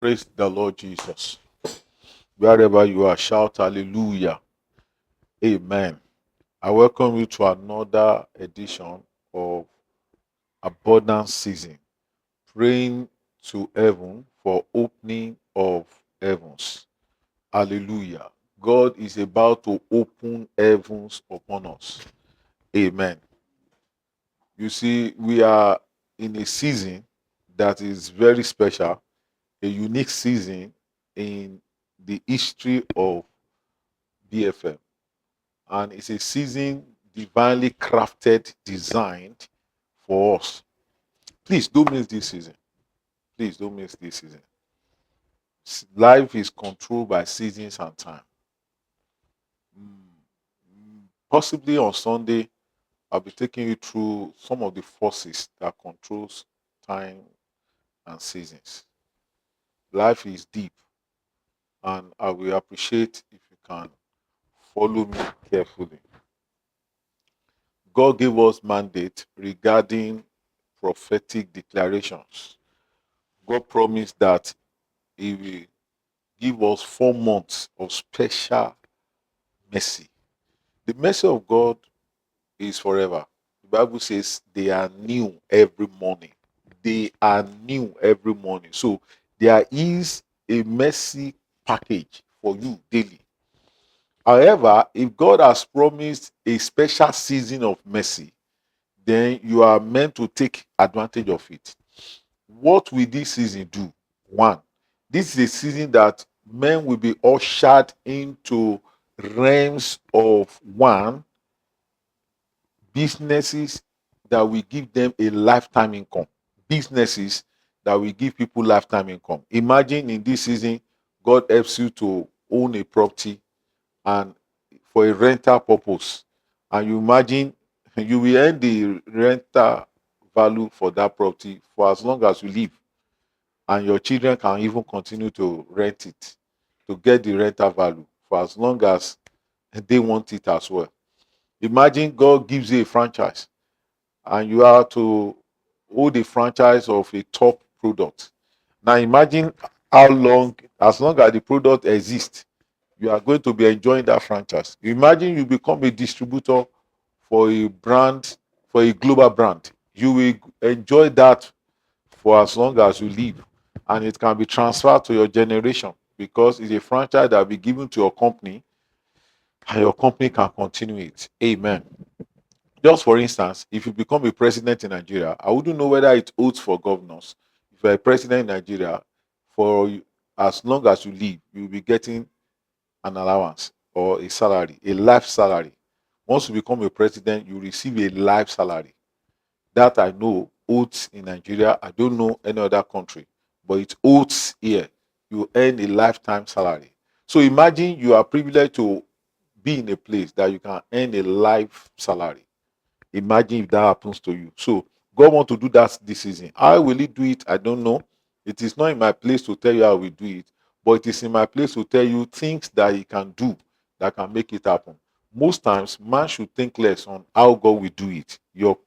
Praise the Lord Jesus. Wherever you are, shout hallelujah. Amen. I welcome you to another edition of Abundance Season, praying to heaven for opening of heavens. Hallelujah. God is about to open heavens upon us. Amen. You see, we are in a season that is very special, a unique season in the history of BFM. And it's a season divinely crafted, designed for us. Please don't miss this season. Please don't miss this season. Life is controlled by seasons and time. Possibly on Sunday, I'll be taking you through some of the forces that controls time and seasons. Life is deep, and I will appreciate if you can follow me carefully. God gave us mandate regarding prophetic declarations. God promised that He will give us 4 months of special mercy. The mercy of God is forever. The Bible says they are new every morning. They are new every morning. So there is a mercy package for you daily. However, if God has promised a special season of mercy, then you are meant to take advantage of it. What will this season do? One, this is a season that men will be ushered into realms of businesses that will give them a lifetime income. Businesses that will give people lifetime income. Imagine in this season, God helps you to own a property and for a rental purpose. And you imagine you will earn the rental value for that property for as long as you live, and your children can even continue to rent it to get the rental value for as long as they want it as well. Imagine God gives you a franchise and you are to hold a franchise of a top product. Now imagine how long, as long as the product exists, you are going to be enjoying that franchise. Imagine you become a distributor for a brand, for a global brand. You will enjoy that for as long as you live, and it can be transferred to your generation because it's a franchise that will be given to your company, and your company can continue it. Amen. Just for instance, if you become a president in Nigeria, I wouldn't know whether it holds for governors. If you're a president in Nigeria, for as long as you live, you'll be getting an allowance or a salary, a life salary. Once you become a president, you receive a life salary. That I know holds in Nigeria. I don't know any other country, but it holds here. You earn a lifetime salary. So imagine you are privileged to be in a place that you can earn a life salary. Imagine if that happens to you. So God want to do that this season. How will He do it? I don't know. It is not in my place to tell you how we do it, but it is in my place to tell you things that He can do that can make it happen. Most times, man should think less on how God will do it. Your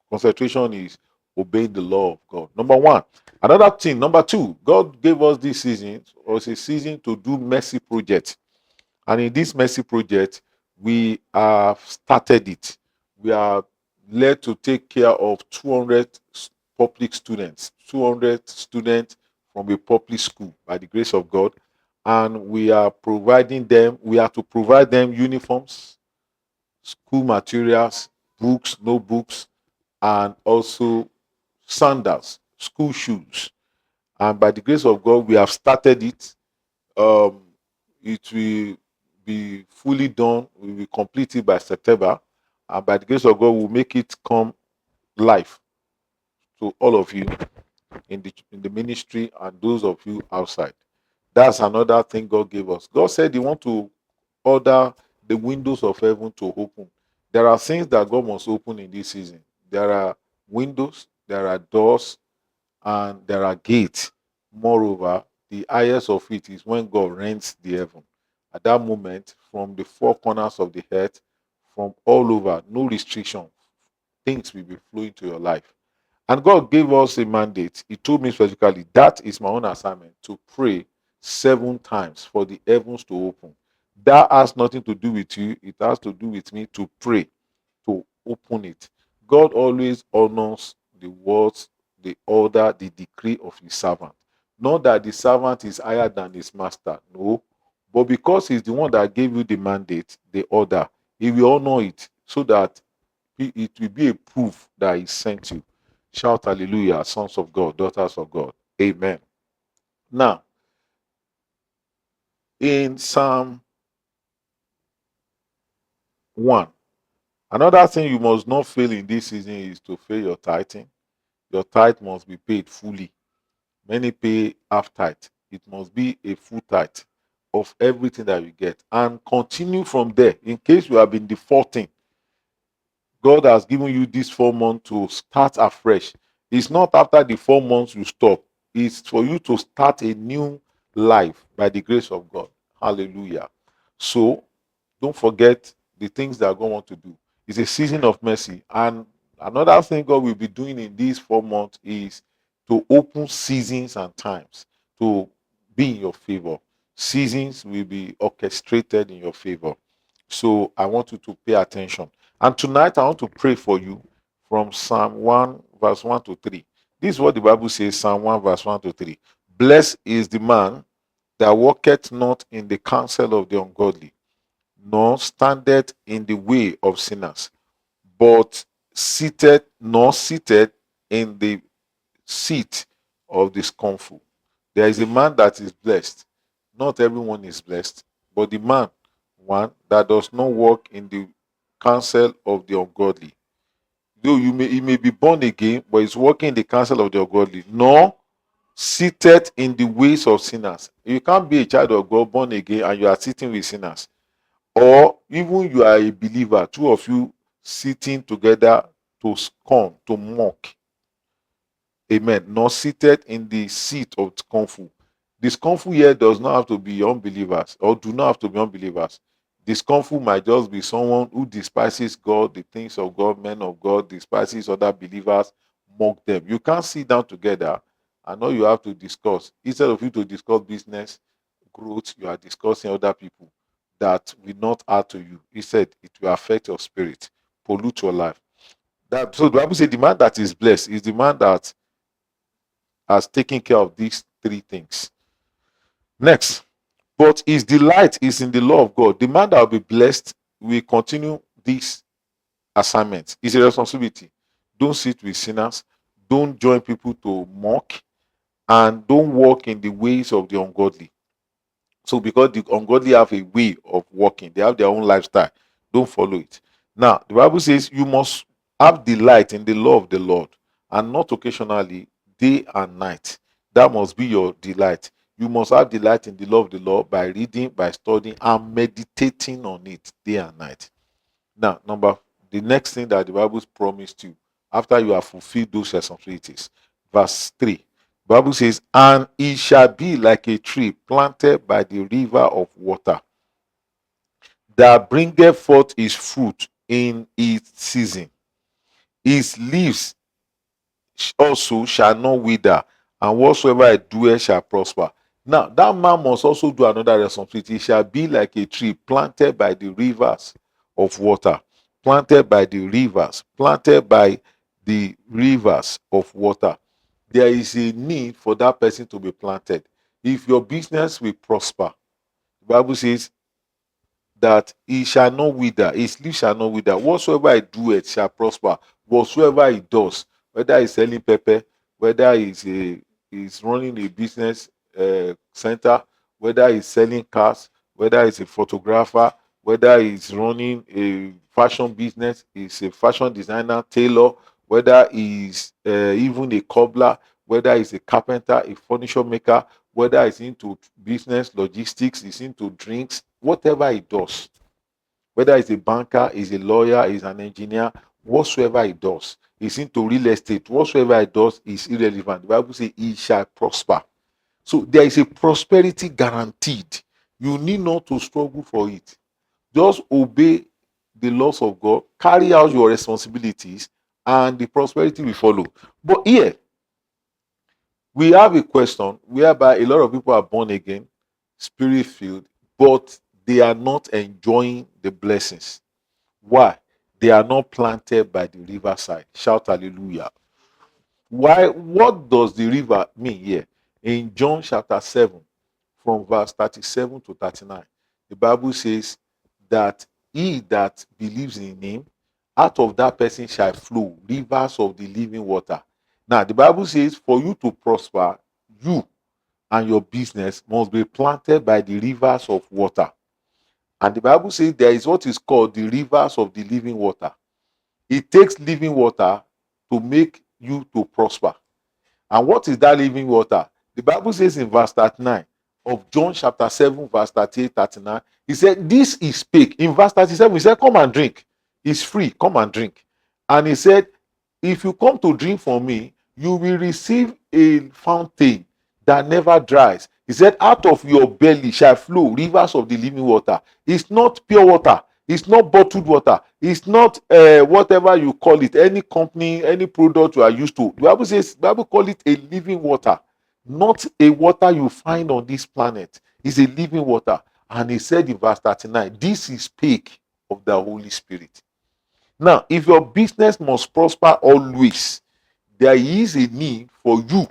concentration is obeying the law of God. Number one. Another thing, number two, God gave us this season, was a season to do mercy project. And in this mercy project, we have started it. We are led to take care of 200 public students, 200 students from a public school by the grace of God. And we are providing them, we are to provide them uniforms, school materials, books, notebooks, and also sandals, school shoes. And by the grace of God, we have started it. Um, it will be fully done. We will complete it by September. And by the grace of God, we'll make it come live to all of you in the ministry and those of you outside. That's another thing God gave us. God said He want to order the windows of heaven to open. There are things that God must open in this season. There are windows, there are doors, and there are gates. Moreover, the highest of it is when God rents the heaven. At that moment, from the four corners of the earth, from all over, no restriction, things will be flowing to your life. And God gave us a mandate. He told me specifically, that is my own assignment, to pray 7 times for the heavens to open. That has nothing to do with you. It has to do with me to pray to open it. God always honors the words, the order, the decree of his servant. Not that the servant is higher than his master, no. But because he's the one that gave you the mandate, the order, he will honor it so that it will be a proof that he sent you. Shout hallelujah, sons of God, daughters of God. Amen. Now, in Psalm 1, another thing you must not fail in this season is to fail your tithing. Your tithe must be paid fully. Many pay half tithe. It must be a full tithe of everything that you get. And continue from there. In case you have been defaulting, God has given you this 4 months to start afresh. It's not after the 4 months you stop. It's for you to start a new life by the grace of God. Hallelujah. So don't forget the things that God wants to do. It's a season of mercy. And another thing God will be doing in these 4 months is to open seasons and times to be in your favor. Seasons will be orchestrated in your favor. So I want you to pay attention. And tonight I want to pray for you from Psalm 1, verse 1 to 3. This is what the Bible says, Psalm 1, verse 1 to 3. Blessed is the man that walketh not in the counsel of the ungodly, nor standeth in the way of sinners, but seated in the seat of the scornful. There is a man that is blessed. Not everyone is blessed, but the man, one, that does not walk in the counsel of the ungodly. Though he may be born again, but he's walking in the counsel of the ungodly, nor seated in the ways of sinners. You can't be a child of God born again and you are sitting with sinners. Or even you are a believer, two of you sitting together to scorn, to mock. Amen. Not seated in the seat of scornful. The scornful here does not have to be unbelievers or do not have to be unbelievers. The scornful might just be someone who despises God, the things of God, men of God, despises other believers, mock them. You can't sit down together and all you have to discuss. Instead of you to discuss business, growth, you are discussing other people that will not add to you. He said it will affect your spirit, pollute your life. So the Bible says the man that is blessed is the man that has taken care of these 3 things. Next, but his delight is in the law of God. The man that will be blessed will continue this assignment. It's a responsibility. Don't sit with sinners. Don't join people to mock. And don't walk in the ways of the ungodly. So because the ungodly have a way of walking, they have their own lifestyle. Don't follow it. Now, the Bible says you must have delight in the law of the Lord, and not occasionally, day and night. That must be your delight. You must have delight in the law of the Lord by reading, by studying, and meditating on it day and night. Now, the next thing that the Bible promised you after you have fulfilled those responsibilities, verse 3. The Bible says, and it shall be like a tree planted by the river of water, that bringeth forth his fruit in its season. His leaves also shall not wither, and whatsoever I do shall prosper. Now, that man must also do another responsibility. He shall be like a tree planted by the rivers of water, planted by the rivers, planted by the rivers of water. There is a need for that person to be planted. If your business will prosper, the Bible says that he shall not wither, his leaf shall not wither. Whatsoever I do, it shall prosper. Whatsoever he does, whether he's selling pepper, whether he's running a business center, whether he's selling cars, whether he's a photographer, whether he's running a fashion business, he's a fashion designer, tailor, whether he's even a cobbler, whether he's a carpenter, a furniture maker, whether he's into business, logistics, he's into drinks, whatever he does, whether he's a banker, he's a lawyer, he's an engineer, whatsoever he does, he's into real estate, whatsoever he does is irrelevant. The Bible says he shall prosper. So there is a prosperity guaranteed. You need not to struggle for it. Just obey the laws of God, carry out your responsibilities, and the prosperity will follow. But here, we have a question whereby a lot of people are born again, spirit filled, but they are not enjoying the blessings. Why? They are not planted by the riverside. Shout hallelujah. Why? What does the river mean here? In John chapter 7, from verse 37 to 39, the Bible says that he that believes in him, out of that person shall flow rivers of the living water. Now, the Bible says for you to prosper, you and your business must be planted by the rivers of water. And the Bible says there is what is called the rivers of the living water. It takes living water to make you to prosper. And what is that living water? The Bible says in verse 39 of John chapter 7, verse 38, 39, he said, this is spake. In verse 37, he said, come and drink. It's free. Come and drink. And he said, if you come to drink from me, you will receive a fountain that never dries. He said, out of your belly shall flow rivers of the living water. It's not pure water. It's not bottled water. It's not whatever you call it, any company, any product you are used to. The Bible says, the Bible call it a living water, not a water you find on this planet. It's a living water. And he said in verse 39, this is spake of the Holy Spirit. Now, if your business must prosper always, there is a need for you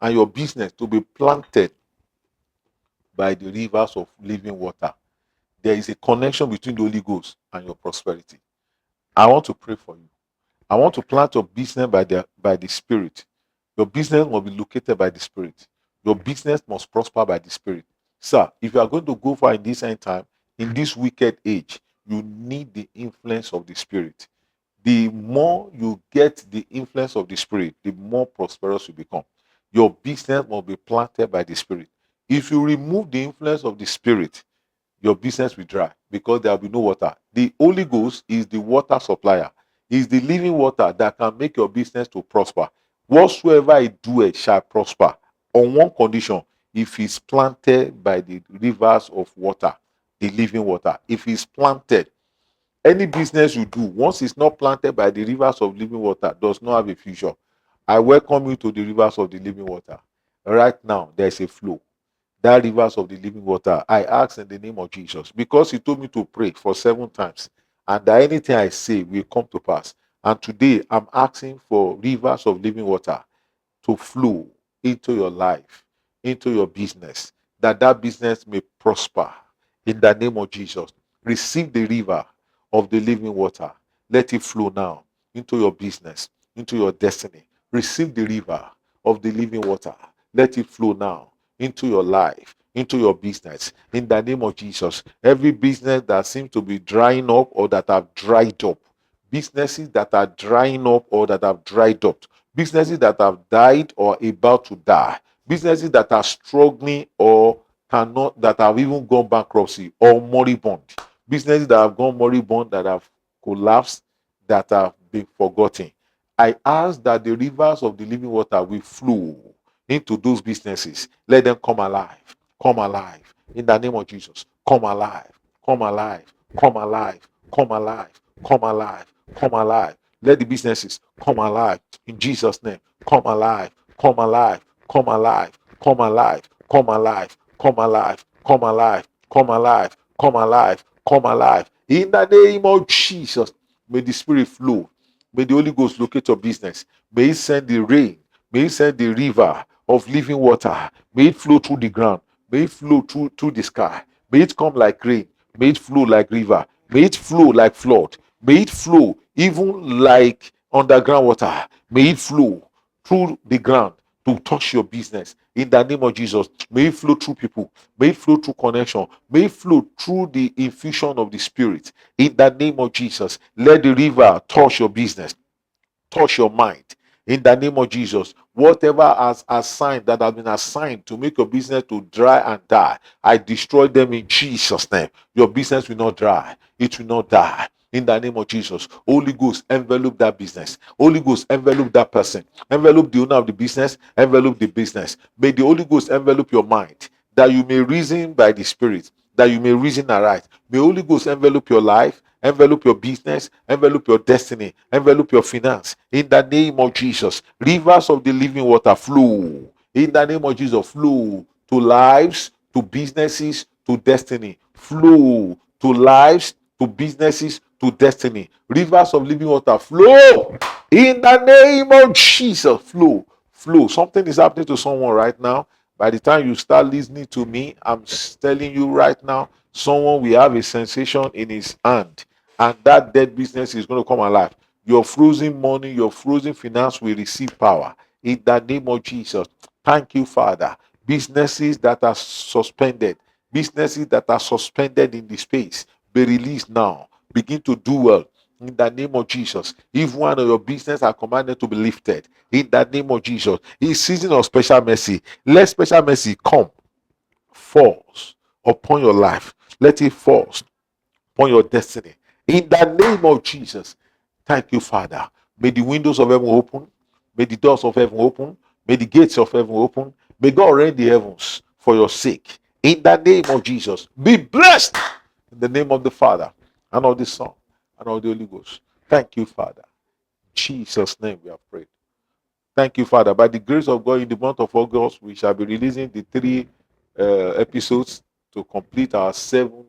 and your business to be planted by the rivers of living water. There is a connection between the Holy Ghost and your prosperity. I want to pray for you. I want to plant your business by the Spirit. Your business must be located by the Spirit. Your business must prosper by the Spirit. Sir, if you are going to go far in this end time, in this wicked age, you need the influence of the Spirit. The more you get the influence of the Spirit, the more prosperous you become. Your business must be planted by the Spirit. If you remove the influence of the Spirit, your business will dry because there will be no water. The Holy Ghost is the water supplier. Is the living water that can make your business to prosper. Whatsoever I do, it shall prosper. On one condition, if it's planted by the rivers of water, the living water. If it's planted, any business you do, once it's not planted by the rivers of living water, does not have a future. I welcome you to the rivers of the living water. Right now, there's a flow. That rivers of the living water, I ask in the name of Jesus, because he told me to pray for 7 times, and that anything I say will come to pass. And today, I'm asking for rivers of living water to flow into your life, into your business, that that business may prosper in the name of Jesus. Receive the river of the living water. Let it flow now into your business, into your destiny. Receive the river of the living water. Let it flow now into your life, into your business. In the name of Jesus, every business that seems to be drying up or that have dried up, businesses that are drying up or that have dried up, businesses that have died or about to die, businesses that are struggling or cannot, that have even gone bankruptcy or moribund, businesses that have gone moribund, that have collapsed, that have been forgotten. I ask that the rivers of the living water will flow into those businesses. Let them come alive. Come alive. In the name of Jesus. Come alive. Come alive. Come alive. Come alive. Come alive. Come alive. Let the businesses come alive. In Jesus' name. Come alive. Come alive. Come alive. Come alive. Come alive. Come alive. Come alive. Come alive. Come alive. Come alive. In the name of Jesus. May the Spirit flow. May the Holy Ghost locate your business. May He send the rain. May He send the river of living water. May it flow through the ground. May it flow through the sky. May it come like rain. May it flow like river. May it flow like flood. May it flow even like underground water. May it flow through the ground to touch your business. In the name of Jesus, may it flow through people. May it flow through connection. May it flow through the infusion of the Spirit. In the name of Jesus, let the river touch your business, touch your mind. In the name of Jesus, whatever has assigned that has been assigned to make your business to dry and die, I destroy them in Jesus' name. Your business will not dry, it will not die. In the name of Jesus, Holy Ghost, envelop that business. Holy Ghost, envelop that person. Envelop the owner of the business. Envelop the business. May the Holy Ghost envelop your mind, that you may reason by the Spirit, that you may reason aright. May Holy Ghost envelop your life, envelop your business, envelop your destiny, envelop your finance. In the name of Jesus, rivers of the living water flow. In the name of Jesus, flow to lives, to businesses, to destiny. Flow to lives, to businesses, to destiny. Rivers of living water flow. In the name of Jesus, flow. Flow. Something is happening to someone right now. By the time you start listening to me, I'm telling you right now, someone will have a sensation in his hand, and that dead business is going to come alive. Your frozen money, your frozen finance will receive power in the name of Jesus. Thank you, Father. Businesses that are suspended, businesses that are suspended in the space, be released now. Begin to do well in the name of Jesus. If one of your business are commanded to be lifted, in the name of Jesus, it's season of special mercy. Let special mercy come, falls upon your life. Let it fall upon your destiny. In the name of Jesus. Thank you, Father. May the windows of heaven open. May the doors of heaven open. May the gates of heaven open. May God rend the heavens for your sake. In the name of Jesus. Be blessed. In the name of the Father, and of the Son, and of the Holy Ghost. Thank you, Father. In Jesus' name we have prayed. Thank you, Father. By the grace of God, in the month of August, we shall be releasing the 3 episodes to complete our 7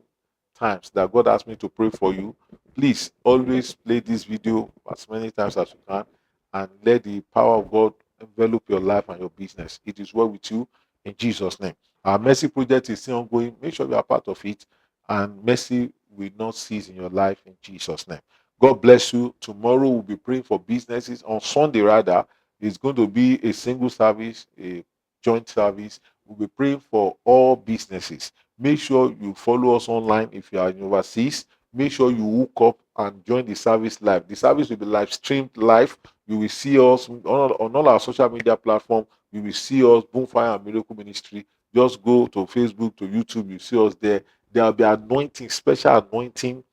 times that God asked me to pray for you. Please always play this video as many times as you can, and let the power of God envelop your life and your business. It is well with you in Jesus' name. Our Mercy project is still ongoing. Make sure you are part of it, and mercy will not cease in your life in Jesus' name. God bless you. Tomorrow we'll be praying for businesses. On Sunday, rather, it's going to be a single service, a joint service. We'll be praying for all businesses. Make sure you follow us online if you are in overseas. Make sure you hook up and join the service live. The service will be live streamed live. You will see us on all our social media platforms. You will see us, Boomfire and Miracle Ministry. Just go to Facebook, to YouTube. You see us there. There will be anointing, special anointing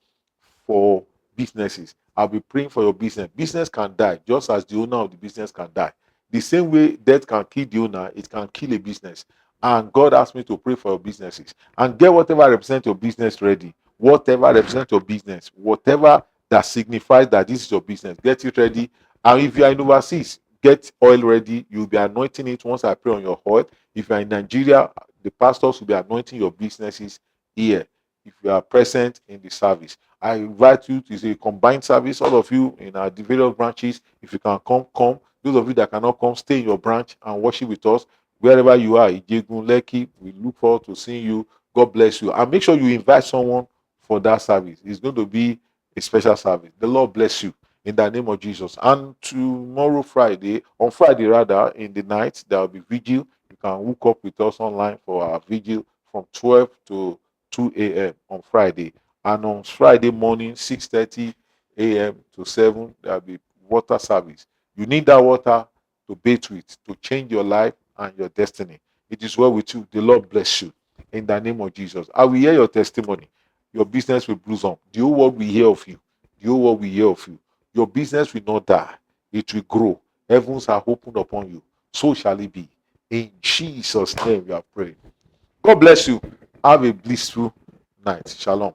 for businesses. I'll be praying for your business. Business can die, just as the owner of the business can die. The same way death can kill the owner, it can kill a business. And God asked me to pray for your businesses. And get whatever represents your business ready. Whatever represents your business, whatever that signifies that this is your business, get it ready. And if you are in overseas, get oil ready. You'll be anointing it once I pray on your oil. If you are in Nigeria, the pastors will be anointing your businesses here if you are present in the service. I invite you to a combined service. All of you in our various branches, if you can come, come. Those of you that cannot come, stay in your branch and worship with us. Wherever you are, Ijegun, Lekki, we look forward to seeing you. God bless you. And make sure you invite someone for that service. It's going to be a special service. The Lord bless you in the name of Jesus. And tomorrow, Friday, on Friday rather, in the night, there will be vigil. You can hook up with us online for our vigil from 12 to 2 a.m. on Friday. And on Friday morning, 6:30 a.m. to 7, there will be water service. You need that water to bathe with, to change your life and your destiny. It is well with you. The Lord bless you in the name of Jesus. I will hear your testimony. Your business will blossom. The whole world will hear of you. The whole world will hear of you. Your business will not die. It will grow. Heavens are opened upon you. So shall it be. In Jesus' name we are praying. God bless you. Have a blissful night. Shalom.